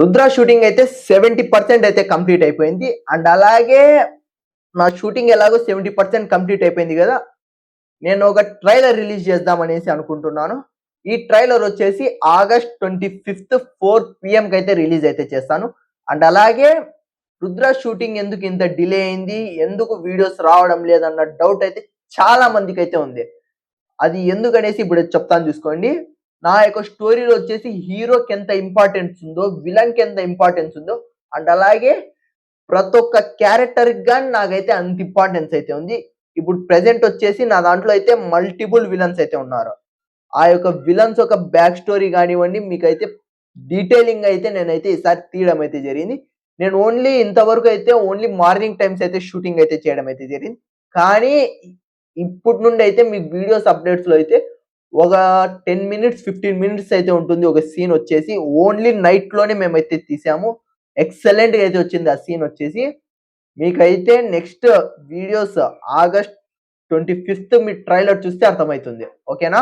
Rudra shooting అయితే 70% అయితే complete అయిపోయింది. అండ్ అలాగే నా షూటింగ్ ఎలాగో 70% కంప్లీట్ అయిపోయింది గదా! నేను ఒక ట్రైలర్ రిలీజ్ చేద్దాం అనేసి అనుకుంటున్నాను. ఈ ట్రైలర్ వచ్చేసి ఆగస్ట్ 25థ్ 4 పీఎంకి అయితే రిలీజ్ అయితే చేస్తాను. అండ్ అలాగే రుద్ర షూటింగ్ ఎందుకు ఇంత డిలే అయింది? ఎందుకు వీడియోస్ రావడం లేదన్న డౌట్ అయితే చాలా మందికైతే ఉంది. అది ఎందుకనేసి ఇప్పుడు చెప్తాను చూసుకోండి. నా యొక్క స్టోరీలో వచ్చేసి హీరోకి ఎంత ఇంపార్టెన్స్ ఉందో, విలన్‌కి ఎంత ఇంపార్టెన్స్ ఉందో, అండ్ అలాగే ప్రతి ఒక్క క్యారెక్టర్‌కి గాని నాకైతే అంత ఇంపార్టెన్స్ అయితే ఉంది. ఇప్పుడు ప్రెజెంట్ వచ్చేసి నా దాంట్లో అయితే మల్టిపుల్ విలన్స్ అయితే ఉన్నారు. ఆ యొక్క విలన్స్ ఒక బ్యాక్ స్టోరీ గానివ్వండి, మీకైతే డీటెయిలింగ్ అయితే నేనైతే ఈసారి తీయడం అయితే జరిగింది. నేను ఇంతవరకు అయితే ఓన్లీ మార్నింగ్ టైమ్స్ అయితే షూటింగ్ అయితే చేయడం అయితే జరిగింది. కానీ ఇప్పటి నుండి అయితే మీకు వీడియోస్ అప్డేట్స్‌లో అయితే ఒక 10 మినిట్స్, 15 మినిట్స్ అయితే ఉంటుంది. ఒక సీన్ వచ్చేసి ఓన్లీ నైట్‌లోనే మేమైతే తీసాము. ఎక్సలెంట్‌గా అయితే వచ్చింది ఆ సీన్ వచ్చేసి. మీకైతే నెక్స్ట్ వీడియోస్ ఆగస్ట్ 25థ్ మీ ట్రైలర్ చూస్తే అర్థమైతుంది. ఓకేనా?